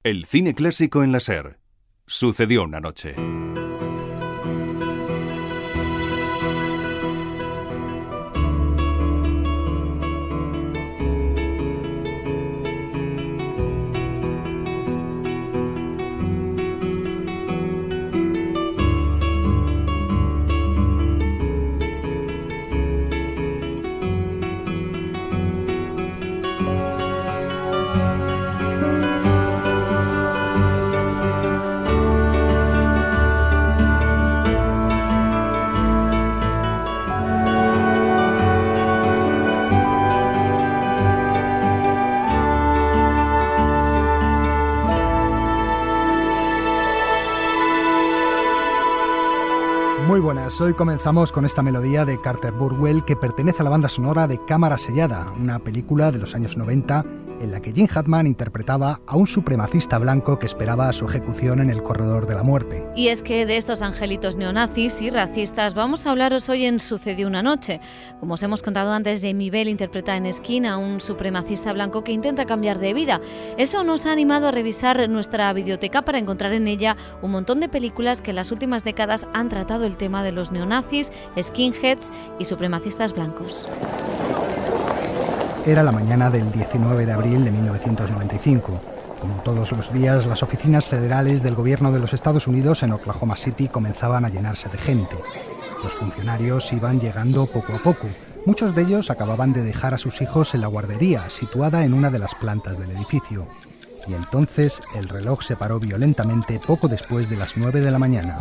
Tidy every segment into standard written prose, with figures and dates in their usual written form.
El cine clásico en la SER. Sucedió una noche. Muy buenas, hoy comenzamos con esta melodía de Carter Burwell que pertenece a la banda sonora de Cámara Sellada, una película de los años 90 en la que Gene Hackman interpretaba a un supremacista blanco que esperaba su ejecución en el corredor de la muerte. Y es que de estos angelitos neonazis y racistas vamos a hablaros hoy en Sucedió una noche. Como os hemos contado antes, Jamie Bell interpreta en Skin a un supremacista blanco que intenta cambiar de vida. Eso nos ha animado a revisar nuestra videoteca para encontrar en ella un montón de películas que en las últimas décadas han tratado el tema de los neonazis, skinheads y supremacistas blancos. Era la mañana del 19 de abril de 1995. Como todos los días, las oficinas federales del gobierno de los Estados Unidos en Oklahoma City comenzaban a llenarse de gente. Los funcionarios iban llegando poco a poco. Muchos de ellos acababan de dejar a sus hijos en la guardería, situada en una de las plantas del edificio. Y entonces el reloj se paró violentamente poco después de las 9 de la mañana.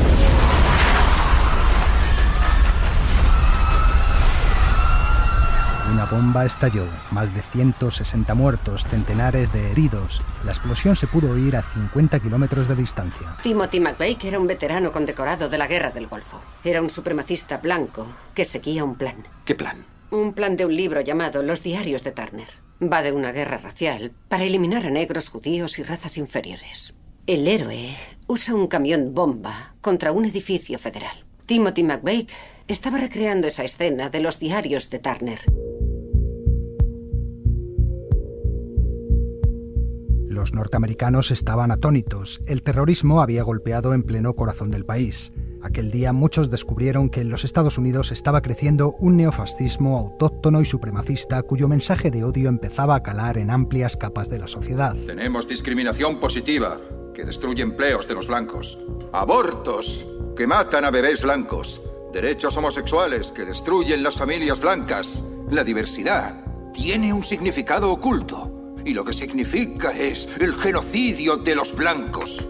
Una bomba estalló, más de 160 muertos, centenares de heridos. La explosión se pudo oír a 50 kilómetros de distancia. Timothy McVeigh era un veterano condecorado de la Guerra del Golfo. Era un supremacista blanco que seguía un plan. ¿Qué plan? Un plan de un libro llamado Los diarios de Turner. Va de una guerra racial para eliminar a negros, judíos y razas inferiores. El héroe usa un camión bomba contra un edificio federal. Timothy McVeigh estaba recreando esa escena de Los diarios de Turner. Los norteamericanos estaban atónitos. El terrorismo había golpeado en pleno corazón del país. Aquel día muchos descubrieron que en los Estados Unidos estaba creciendo un neofascismo autóctono y supremacista cuyo mensaje de odio empezaba a calar en amplias capas de la sociedad. Tenemos discriminación positiva, que destruye empleos de los blancos. Abortos, que matan a bebés blancos. Derechos homosexuales, que destruyen las familias blancas. La diversidad tiene un significado oculto. Y lo que significa es el genocidio de los blancos.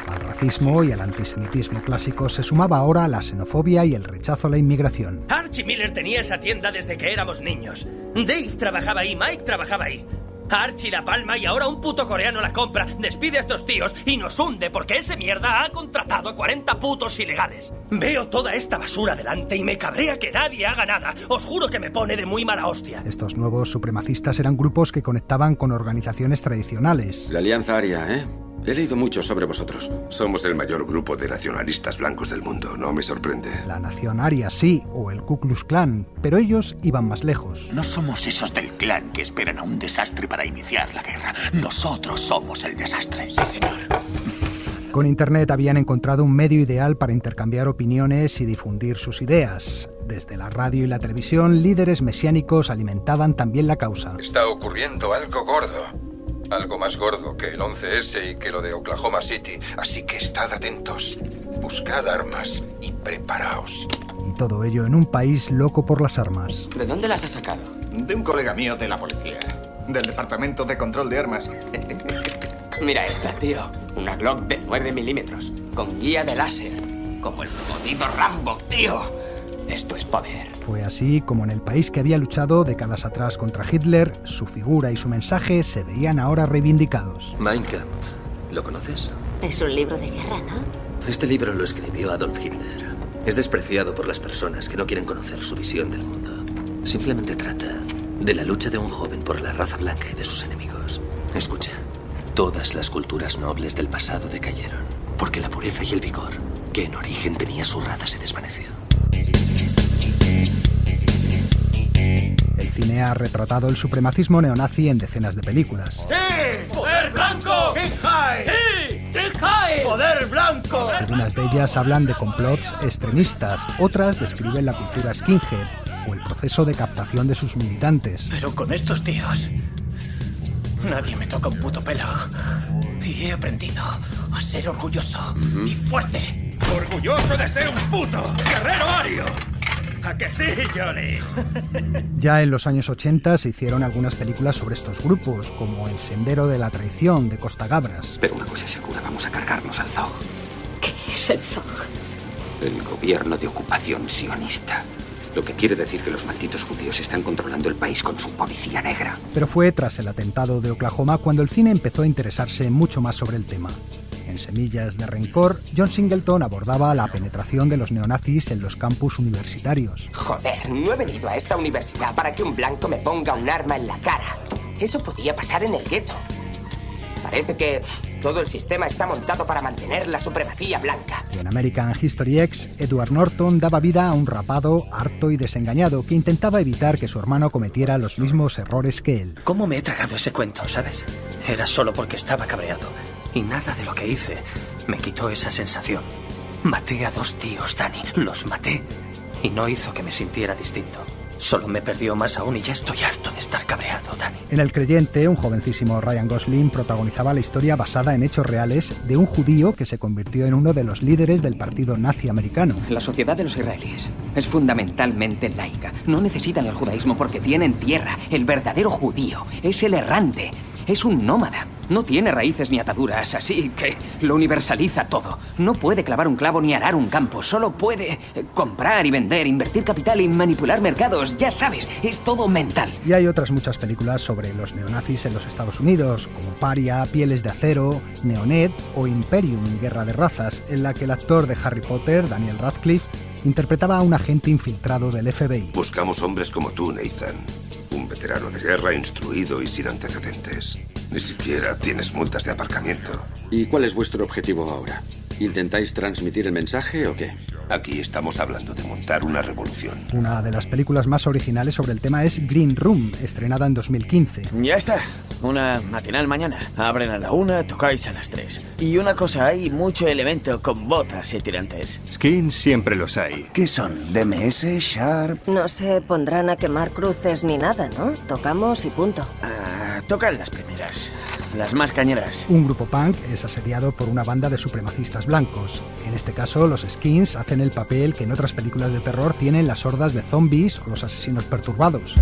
Al racismo y al antisemitismo clásico se sumaba ahora la xenofobia y el rechazo a la inmigración. Archie Miller tenía esa tienda desde que éramos niños. Dave trabajaba ahí, Mike trabajaba ahí. Archie la palma y ahora un puto coreano la compra, despide a estos tíos y nos hunde porque ese mierda ha contratado a 40 putos ilegales. Veo toda esta basura delante y me cabrea que nadie haga nada. Os juro que me pone de muy mala hostia. Estos nuevos supremacistas eran grupos que conectaban con organizaciones tradicionales. La Alianza Aria, ¿eh? He leído mucho sobre vosotros. Somos el mayor grupo de nacionalistas blancos del mundo, no me sorprende. La Nación Aria sí, o el Ku Klux Klan, pero ellos iban más lejos. No somos esos del clan que esperan a un desastre para iniciar la guerra. Nosotros somos el desastre. Sí, señor. Con Internet habían encontrado un medio ideal para intercambiar opiniones y difundir sus ideas. Desde la radio y la televisión, líderes mesiánicos alimentaban también la causa. Está ocurriendo algo gordo. Algo más gordo que el 11S y que lo de Oklahoma City. Así que estad atentos, buscad armas y preparaos. Y todo ello en un país loco por las armas. ¿De dónde las has sacado? De un colega mío de la policía. Del Departamento de Control de Armas. Mira esta, tío. Una Glock de 9 milímetros. Con guía de láser. Como el jodido Rambo, tío. Esto es poder. Fue así como en el país que había luchado décadas atrás contra Hitler, su figura y su mensaje se veían ahora reivindicados. Mein Kampf, ¿lo conoces? Es un libro de guerra, ¿no? Este libro lo escribió Adolf Hitler. Es despreciado por las personas que no quieren conocer su visión del mundo. Simplemente trata de la lucha de un joven por la raza blanca y de sus enemigos. Escucha, todas las culturas nobles del pasado decayeron, porque la pureza y el vigor que en origen tenía su raza se desvaneció. El cine ha retratado el supremacismo neonazi en decenas de películas. ¡Sí! ¡Poder blanco! Algunas de ellas hablan de complots extremistas, otras describen la cultura skinhead o el proceso de captación de sus militantes. Pero con estos tíos, nadie me toca un puto pelo. Y he aprendido a ser orgulloso y fuerte. ¡Orgulloso de ser un puto guerrero ario! ¿A que sí, Johnny? Ya en los años 80 se hicieron algunas películas sobre estos grupos, como El Sendero de la Traición, de Costa Gabras. Pero una cosa es segura, vamos a cargarnos al Zog. ¿Qué es el Zog? El gobierno de ocupación sionista. Lo que quiere decir que los malditos judíos están controlando el país con su policía negra. Pero fue tras el atentado de Oklahoma cuando el cine empezó a interesarse mucho más sobre el tema. En Semillas de Rencor, John Singleton abordaba la penetración de los neonazis en los campus universitarios. Joder, no he venido a esta universidad para que un blanco me ponga un arma en la cara. Eso podía pasar en el gueto. Parece que todo el sistema está montado para mantener la supremacía blanca. Y en American History X, Edward Norton daba vida a un rapado harto y desengañado que intentaba evitar que su hermano cometiera los mismos errores que él. ¿Cómo me he tragado ese cuento, sabes? Era solo porque estaba cabreado. Y nada de lo que hice me quitó esa sensación. Maté a 2 tíos, Danny. Los maté. Y no hizo que me sintiera distinto. Solo me perdió más aún y ya estoy harto de estar cabreado, Danny. En El Creyente, un jovencísimo Ryan Gosling protagonizaba la historia basada en hechos reales de un judío que se convirtió en uno de los líderes del partido nazi americano. La sociedad de los israelíes es fundamentalmente laica. No necesitan el judaísmo porque tienen tierra. El verdadero judío es el errante. Es un nómada. No tiene raíces ni ataduras, así que lo universaliza todo. No puede clavar un clavo ni arar un campo. Solo puede comprar y vender, invertir capital y manipular mercados. Ya sabes, es todo mental. Y hay otras muchas películas sobre los neonazis en los Estados Unidos, como Paria, Pieles de Acero, Neonet o Imperium, Guerra de Razas, en la que el actor de Harry Potter, Daniel Radcliffe, interpretaba a un agente infiltrado del FBI. Buscamos hombres como tú, Nathan. Un veterano de guerra instruido y sin antecedentes. Ni siquiera tienes multas de aparcamiento. ¿Y cuál es vuestro objetivo ahora? ¿Intentáis transmitir el mensaje o qué? Aquí estamos hablando de montar una revolución. Una de las películas más originales sobre el tema es Green Room, estrenada en 2015. Ya está. Una matinal mañana. Abren a la 1, tocáis a las 3. Y una cosa, hay mucho elemento con botas y tirantes. Skins siempre los hay. ¿Qué son? ¿DMS? ¿Sharp? No se pondrán a quemar cruces ni nada, ¿no? Tocamos y punto. Tocan las primeras. Las más cañeras. Un grupo punk es asediado por una banda de supremacistas blancos. En este caso, los Skins hacen el papel que en otras películas de terror tienen las hordas de zombies o los asesinos perturbados.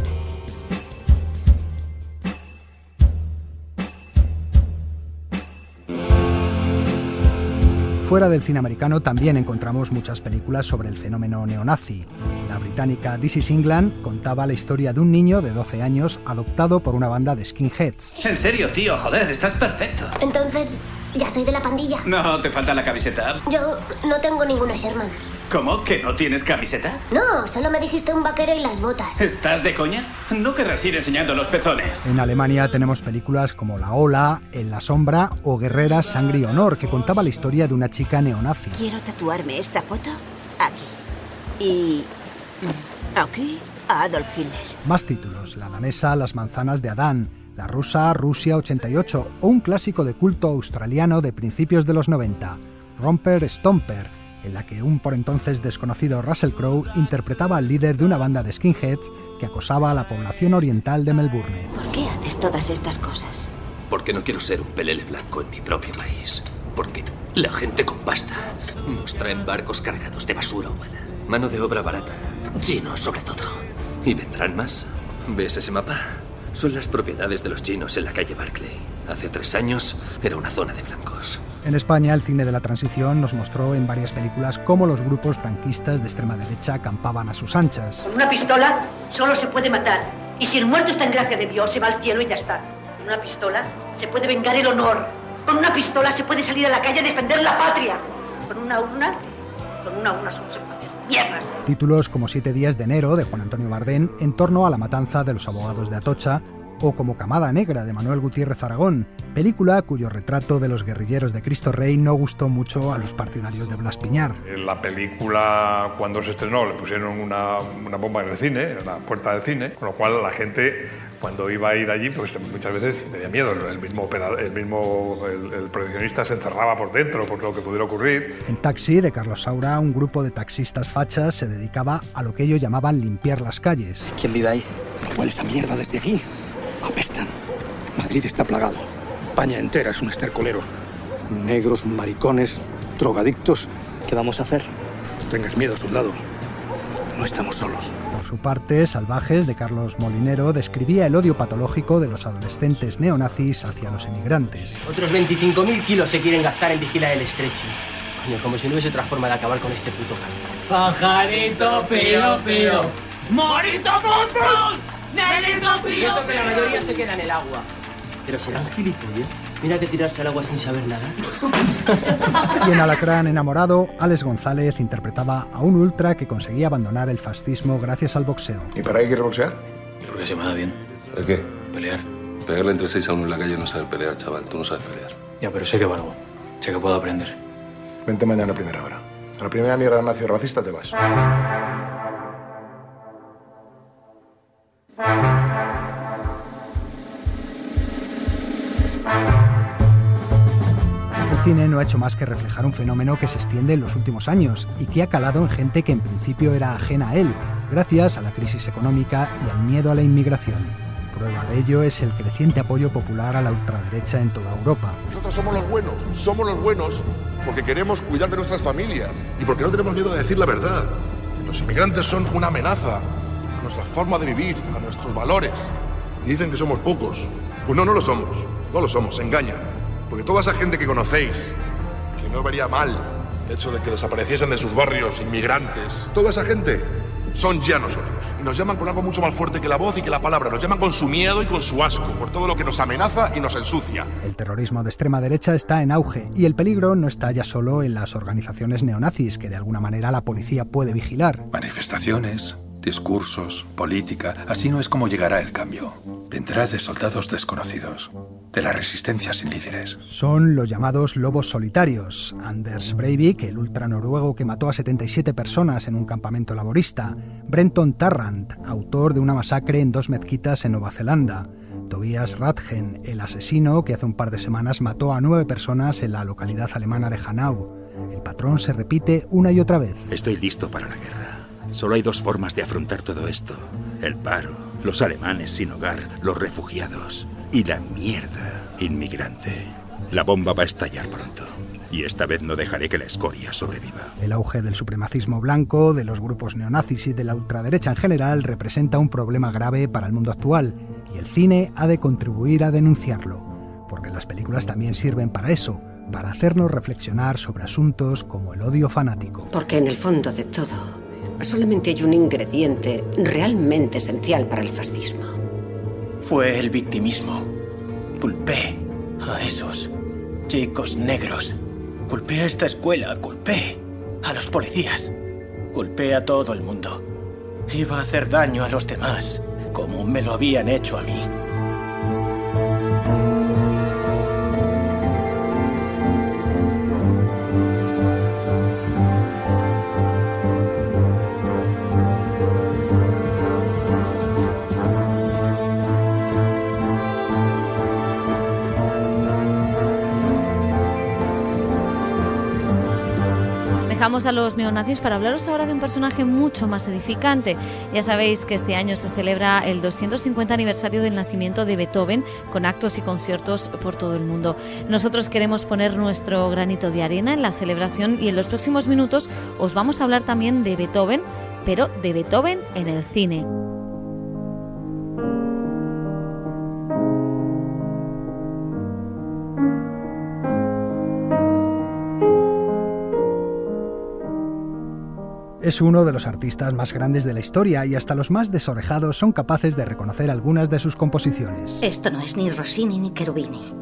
Fuera del cine americano también encontramos muchas películas sobre el fenómeno neonazi. La británica This Is England contaba la historia de un niño de 12 años adoptado por una banda de skinheads. En serio, tío, joder, estás perfecto. Entonces, ¿ya soy de la pandilla? No, ¿te falta la camiseta? Yo no tengo ninguna Sherman. ¿Cómo? ¿Que no tienes camiseta? No, solo me dijiste un vaquero y las botas. ¿Estás de coña? No querrás ir enseñando los pezones. En Alemania tenemos películas como La Ola, En la Sombra o Guerrera, Sangre y Honor, que contaba la historia de una chica neonazi. Quiero tatuarme esta foto aquí. Y aquí a Adolf Hitler. Más títulos: la danesa Las manzanas de Adán, la rusa Rusia 88 o un clásico de culto australiano de principios de los 90, Romper Stomper, en la que un por entonces desconocido Russell Crowe interpretaba al líder de una banda de skinheads que acosaba a la población oriental de Melbourne. ¿Por qué haces todas estas cosas? Porque no quiero ser un pelele blanco en mi propio país. Porque la gente con pasta nos traen barcos cargados de basura humana. Mano de obra barata. Chinos, sobre todo. ¿Y vendrán más? ¿Ves ese mapa? Son las propiedades de los chinos en la calle Barclay. Hace 3 años era una zona de blancos. En España, el cine de la transición nos mostró en varias películas cómo los grupos franquistas de extrema derecha acampaban a sus anchas. Con una pistola solo se puede matar. Y si el muerto está en gracia de Dios, se va al cielo y ya está. Con una pistola se puede vengar el honor. Con una pistola se puede salir a la calle a defender la patria. Con una urna solo se puede. ¡Mierda! Títulos como 7 días de enero, de Juan Antonio Bardén, en torno a la matanza de los abogados de Atocha, o como Camada Negra, de Manuel Gutiérrez Aragón, película cuyo retrato de los guerrilleros de Cristo Rey no gustó mucho a los partidarios de Blas Piñar. La película, cuando se estrenó, le pusieron una bomba en el cine, en la puerta del cine, con lo cual la gente, cuando iba a ir allí, pues muchas veces tenía miedo. El proyeccionista se encerraba por dentro por lo que pudiera ocurrir. En Taxi, de Carlos Saura, un grupo de taxistas fachas se dedicaba a lo que ellos llamaban limpiar las calles. ¿Quién vive ahí? ¿Cuál es esa mierda desde aquí? Apestan. Madrid está plagado. España entera es un estercolero. Negros, maricones, drogadictos. ¿Qué vamos a hacer? No tengas miedo, soldado. No estamos solos. Por su parte, Salvajes, de Carlos Molinero, describía el odio patológico de los adolescentes neonazis hacia los emigrantes. Otros 25.000 kilos se quieren gastar en vigilar el estrecho. Coño, como si no hubiese otra forma de acabar con este puto cambio. Pajarito, pero. ¡Morito, puto! ¡Negrito, pío! Y eso que la mayoría se queda en el agua. Pero serán gilipollas. Mira que tirarse al agua sin saber nadar. Y en Alacrán enamorado, Alex González interpretaba a un ultra que conseguía abandonar el fascismo gracias al boxeo. ¿Y para qué quieres boxear? Porque se me da bien. ¿El qué? Pelear. Pegarle entre 6 a 1 en la calle no sabes pelear, chaval. Tú no sabes pelear. Ya, pero sé que valgo. Sé que puedo aprender. Vente mañana a primera hora. A la primera mierda nacio racista te vas. El cine no ha hecho más que reflejar un fenómeno que se extiende en los últimos años y que ha calado en gente que en principio era ajena a él, gracias a la crisis económica y al miedo a la inmigración. Prueba de ello es el creciente apoyo popular a la ultraderecha en toda Europa. Nosotros somos los buenos porque queremos cuidar de nuestras familias y porque no tenemos miedo de decir la verdad. Los inmigrantes son una amenaza a nuestra forma de vivir, a nuestros valores. Y dicen que somos pocos. Pues no lo somos, se engañan. Porque toda esa gente que conocéis, que no vería mal el hecho de que desapareciesen de sus barrios inmigrantes, toda esa gente son ya nosotros. Y nos llaman con algo mucho más fuerte que la voz y que la palabra. Nos llaman con su miedo y con su asco, por todo lo que nos amenaza y nos ensucia. El terrorismo de extrema derecha está en auge y el peligro no está ya solo en las organizaciones neonazis, que de alguna manera la policía puede vigilar. Manifestaciones, discursos, política, así no es como llegará el cambio. Vendrá de soldados desconocidos, de la resistencia sin líderes. Son los llamados lobos solitarios. Anders Breivik, el ultra noruego que mató a 77 personas en un campamento laborista. Brenton Tarrant, autor de una masacre en 2 mezquitas en Nueva Zelanda. Tobias Radgen, el asesino que hace un par de semanas mató a 9 personas en la localidad alemana de Hanau. El patrón se repite una y otra vez. Estoy listo para la guerra. Solo hay 2 formas de afrontar todo esto. El paro, los alemanes sin hogar, los refugiados y la mierda inmigrante. La bomba va a estallar pronto. Y esta vez no dejaré que la escoria sobreviva. El auge del supremacismo blanco, de los grupos neonazis y de la ultraderecha en general representa un problema grave para el mundo actual. Y el cine ha de contribuir a denunciarlo. Porque las películas también sirven para eso. Para hacernos reflexionar sobre asuntos como el odio fanático. Porque en el fondo de todo, solamente hay un ingrediente realmente esencial para el fascismo. Fue el victimismo. Culpé a esos chicos negros. Culpé a esta escuela. Culpé a los policías. Culpé a todo el mundo. Iba a hacer daño a los demás, como me lo habían hecho a mí. Dejamos a los neonazis para hablaros ahora de un personaje mucho más edificante. Ya sabéis que este año se celebra el 250 aniversario del nacimiento de Beethoven, con actos y conciertos por todo el mundo. Nosotros queremos poner nuestro granito de arena en la celebración y en los próximos minutos os vamos a hablar también de Beethoven, pero de Beethoven en el cine. Es uno de los artistas más grandes de la historia y hasta los más desorejados son capaces de reconocer algunas de sus composiciones. Esto no es ni Rossini ni Cherubini.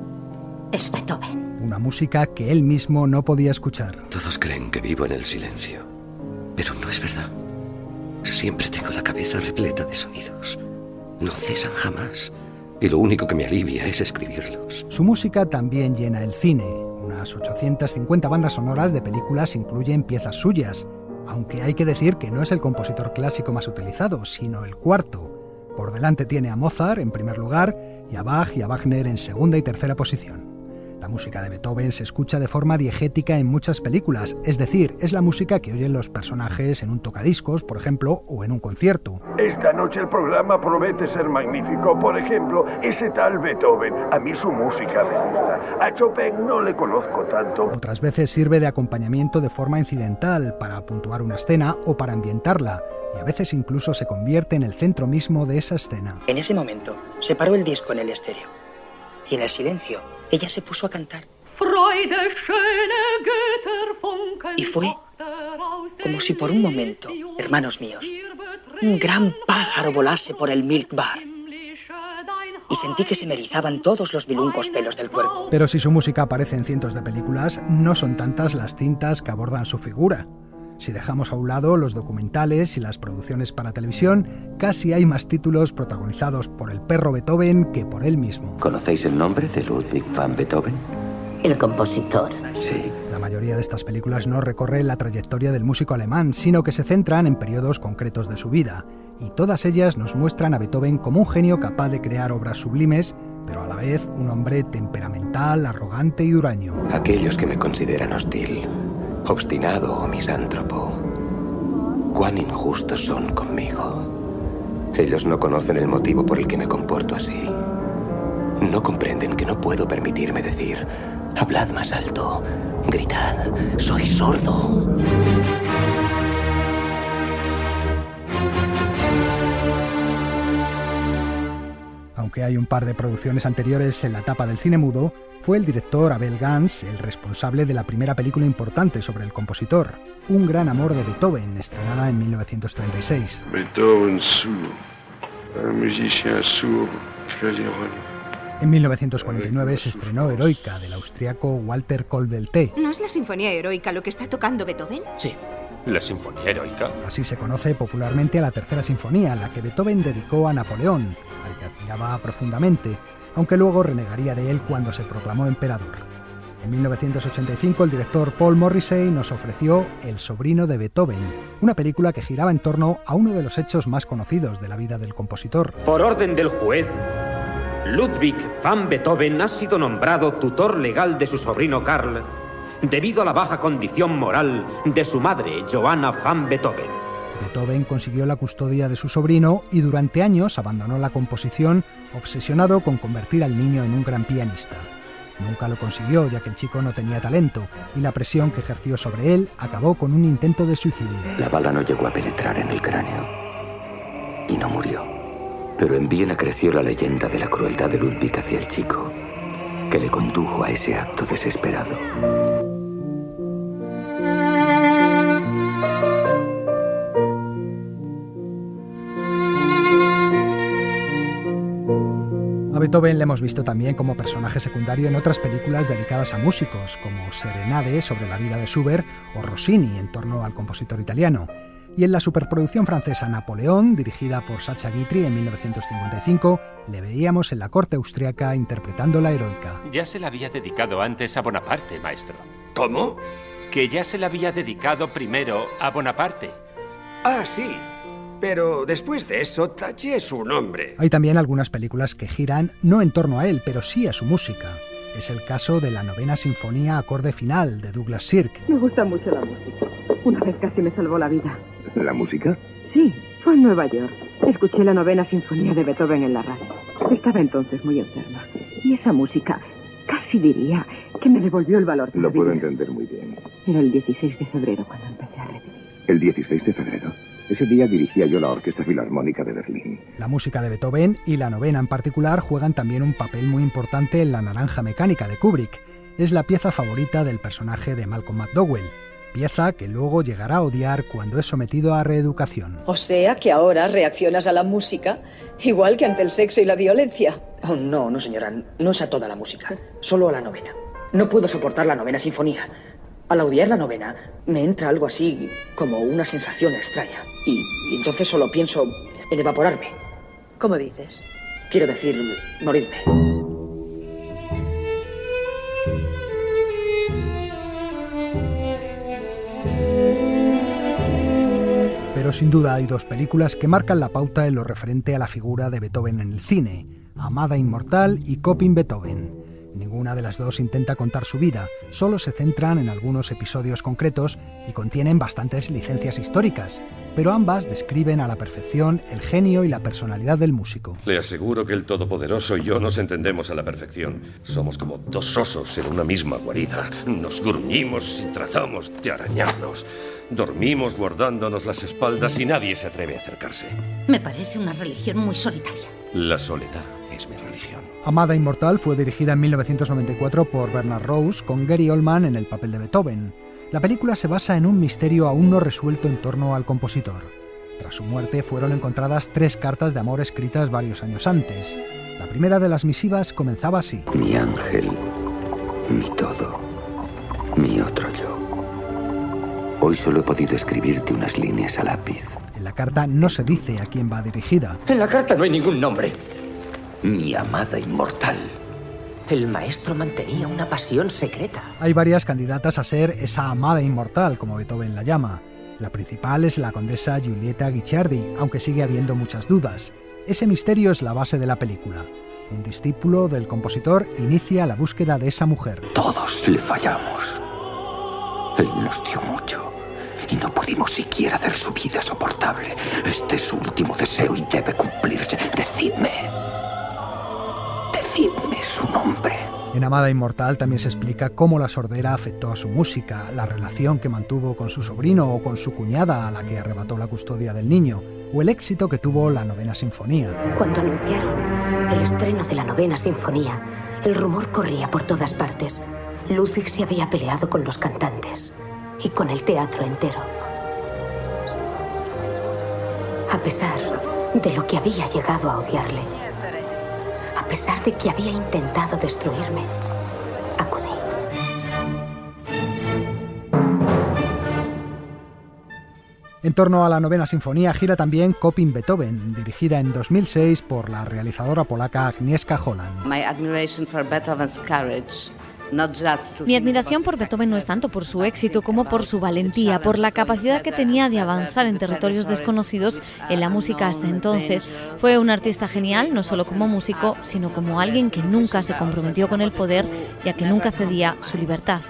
Es Beethoven. Una música que él mismo no podía escuchar. Todos creen que vivo en el silencio, pero no es verdad. Siempre tengo la cabeza repleta de sonidos. No cesan jamás. y lo único que me alivia es escribirlos. Su música también llena el cine. Unas 850 bandas sonoras de películas incluyen piezas suyas, aunque hay que decir que no es el compositor clásico más utilizado, sino el cuarto. Por delante tiene a Mozart en primer lugar y a Bach y a Wagner en segunda y tercera posición. La música de Beethoven se escucha de forma diegética en muchas películas, es decir, es la música que oyen los personajes en un tocadiscos, por ejemplo, o en un concierto. Esta noche el programa promete ser magnífico. Por ejemplo, ese tal Beethoven. A mí su música me gusta. A Chopin no le conozco tanto. Otras veces sirve de acompañamiento de forma incidental, para puntuar una escena o para ambientarla, y a veces incluso se convierte en el centro mismo de esa escena. En ese momento, se paró el disco en el estéreo. Y en el silencio, ella se puso a cantar. Y fue como si por un momento, hermanos míos, un gran pájaro volase por el Milk Bar. Y sentí que se me erizaban todos los biluncos pelos del cuerpo. Pero si su música aparece en cientos de películas, no son tantas las cintas que abordan su figura. Si dejamos a un lado los documentales y las producciones para televisión, casi hay más títulos protagonizados por el perro Beethoven que por él mismo. ¿Conocéis el nombre de Ludwig van Beethoven? El compositor. Sí. La mayoría de estas películas no recorren la trayectoria del músico alemán, sino que se centran en periodos concretos de su vida. Y todas ellas nos muestran a Beethoven como un genio capaz de crear obras sublimes, pero a la vez un hombre temperamental, arrogante y huraño. Aquellos que me consideran hostil, obstinado o misántropo, cuán injustos son conmigo. Ellos no conocen el motivo por el que me comporto así. No comprenden que no puedo permitirme decir: hablad más alto, gritad, soy sordo. Aunque hay un par de producciones anteriores en la etapa del cine mudo, fue el director Abel Gance el responsable de la primera película importante sobre el compositor, Un gran amor de Beethoven, estrenada en 1936. Beethoven sourd, un musicien sourd, En 1949 se estrenó Heroica, del austriaco Walter Kolbe-T. ¿No es la Sinfonía Heroica lo que está tocando Beethoven? Sí, la Sinfonía Heroica. Así se conoce popularmente a la tercera sinfonía, la que Beethoven dedicó a Napoleón, al que admiraba profundamente, aunque luego renegaría de él cuando se proclamó emperador. En 1985 el director Paul Morrissey nos ofreció El sobrino de Beethoven, una película que giraba en torno a uno de los hechos más conocidos de la vida del compositor. Por orden del juez, Ludwig van Beethoven ha sido nombrado tutor legal de su sobrino Karl debido a la baja condición moral de su madre, Johanna van Beethoven. Beethoven consiguió la custodia de su sobrino y durante años abandonó la composición, obsesionado con convertir al niño en un gran pianista. Nunca lo consiguió, ya que el chico no tenía talento, y la presión que ejerció sobre él acabó con un intento de suicidio. La bala no llegó a penetrar en el cráneo y no murió. Pero en Viena creció la leyenda de la crueldad de Ludwig hacia el chico, que le condujo a ese acto desesperado. A Beethoven le hemos visto también como personaje secundario en otras películas dedicadas a músicos, como Serenade, sobre la vida de Schubert, o Rossini, en torno al compositor italiano. Y en la superproducción francesa Napoleón, dirigida por Sacha Guitry en 1955, le veíamos en la corte austriaca interpretando la Heroica. Ya se la había dedicado antes a Bonaparte, maestro. ¿Cómo? Que ya se la había dedicado primero a Bonaparte. Ah, sí. Pero después de eso, taché su nombre. Hay también algunas películas que giran no en torno a él, pero sí a su música. Es el caso de la Novena Sinfonía Acorde Final, de Douglas Sirk. Me gusta mucho la música. Una vez casi me salvó la vida. ¿La música? Sí, fue en Nueva York. Escuché la Novena Sinfonía de Beethoven en la radio. Estaba entonces muy enferma. Y esa música, casi diría que me devolvió el valor de la vida. Lo puedo entender muy bien. Era el 16 de febrero cuando empecé a recibir. ¿El 16 de febrero? Ese día dirigía yo la Orquesta Filarmónica de Berlín. La música de Beethoven y la novena en particular juegan también un papel muy importante en La Naranja Mecánica de Kubrick. Es la pieza favorita del personaje de Malcolm McDowell, pieza que luego llegará a odiar cuando es sometido a reeducación. O sea que ahora reaccionas a la música igual que ante el sexo y la violencia. Oh, no, señora, no es a toda la música, solo a la novena. No puedo soportar la Novena Sinfonía. Al odiar la novena, me entra algo así como una sensación extraña. Y entonces solo pienso en evaporarme. ¿Cómo dices? Quiero decir, morirme. Pero sin duda hay dos películas que marcan la pauta en lo referente a la figura de Beethoven en el cine: Amada Inmortal y Coping Beethoven. Ninguna de las dos intenta contar su vida, solo se centran en algunos episodios concretos y contienen bastantes licencias históricas, pero ambas describen a la perfección el genio y la personalidad del músico. Le aseguro que el Todopoderoso y yo nos entendemos a la perfección. Somos como dos osos en una misma guarida. Nos gruñimos y tratamos de arañarnos. Dormimos guardándonos las espaldas y nadie se atreve a acercarse. Me parece una religión muy solitaria. La soledad es mi religión. Amada Inmortal fue dirigida en 1994 por Bernard Rose, con Gary Oldman en el papel de Beethoven. La película se basa en un misterio aún no resuelto en torno al compositor. Tras su muerte fueron encontradas 3 cartas de amor escritas varios años antes. La primera de las misivas comenzaba así: Mi ángel, mi todo, mi otro yo. Hoy solo he podido escribirte unas líneas a lápiz. En la carta no se dice a quién va dirigida. En la carta no hay ningún nombre. Mi amada inmortal. El maestro mantenía una pasión secreta. Hay varias candidatas a ser esa amada inmortal, como Beethoven la llama. La principal es la condesa Giulietta Guicciardi, aunque sigue habiendo muchas dudas. Ese misterio es la base de la película. Un discípulo del compositor inicia la búsqueda de esa mujer. Todos le fallamos. Él nos dio mucho y no pudimos siquiera hacer su vida soportable. Este es su último deseo y debe cumplirse. Decidme su nombre. En Amada Inmortal también se explica cómo la sordera afectó a su música, la relación que mantuvo con su sobrino o con su cuñada a la que arrebató la custodia del niño, o el éxito que tuvo la Novena Sinfonía. Cuando anunciaron el estreno de la Novena Sinfonía, el rumor corría por todas partes. Ludwig se había peleado con los cantantes y con el teatro entero. A pesar de lo que había llegado a odiarle, a pesar de que había intentado destruirme, acudí. En torno a la Novena Sinfonía gira también Coping Beethoven, dirigida en 2006 por la realizadora polaca Agnieszka Holland. Mi admiración por Beethoven no es tanto por su éxito como por su valentía, por la capacidad que tenía de avanzar en territorios desconocidos en la música hasta entonces. Fue un artista genial, no solo como músico, sino como alguien que nunca se comprometió con el poder y a que nunca cedía su libertad.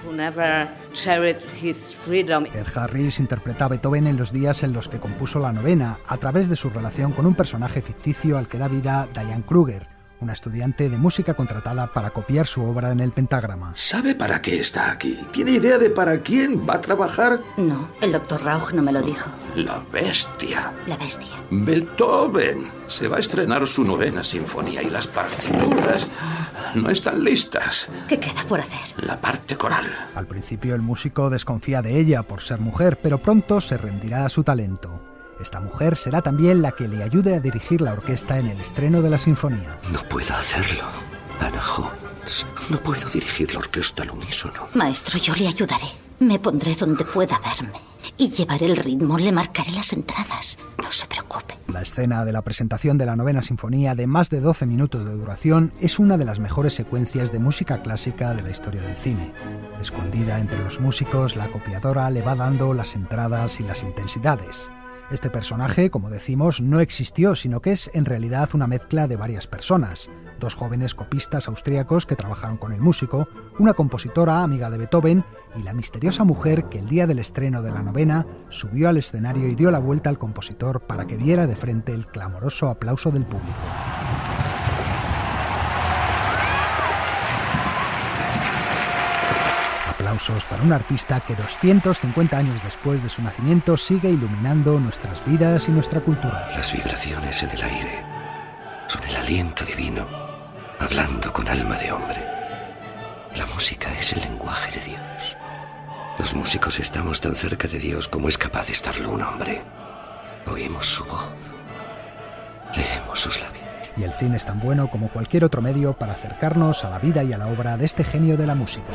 Ed Harris interpreta a Beethoven en los días en los que compuso la novena, a través de su relación con un personaje ficticio al que da vida Diane Kruger, una estudiante de música contratada para copiar su obra en el pentagrama. ¿Sabe para qué está aquí? ¿Tiene idea de para quién va a trabajar? No, el doctor Rauch no me lo dijo. La bestia. La bestia. Beethoven. Se va a estrenar su Novena Sinfonía y las partituras no están listas. ¿Qué queda por hacer? La parte coral. Al principio el músico desconfía de ella por ser mujer, pero pronto se rendirá a su talento. Esta mujer será también la que le ayude a dirigir la orquesta en el estreno de la sinfonía. No puedo hacerlo, Anna Holmes. No puedo dirigir la orquesta al unísono. Maestro, yo le ayudaré. Me pondré donde pueda verme y llevaré el ritmo, le marcaré las entradas. No se preocupe. La escena de la presentación de la Novena Sinfonía, de más de 12 minutos de duración, es una de las mejores secuencias de música clásica de la historia del cine. Escondida entre los músicos, la copiadora le va dando las entradas y las intensidades. Este personaje, como decimos, no existió, sino que es en realidad una mezcla de varias personas. 2 jóvenes copistas austríacos que trabajaron con el músico, una compositora amiga de Beethoven y la misteriosa mujer que el día del estreno de la novena subió al escenario y dio la vuelta al compositor para que viera de frente el clamoroso aplauso del público. Aplausos para un artista que 250 años después de su nacimiento sigue iluminando nuestras vidas y nuestra cultura. Las vibraciones en el aire son el aliento divino, hablando con alma de hombre. La música es el lenguaje de Dios. Los músicos estamos tan cerca de Dios como es capaz de estarlo un hombre. Oímos su voz, leemos sus labios. Y el cine es tan bueno como cualquier otro medio para acercarnos a la vida y a la obra de este genio de la música.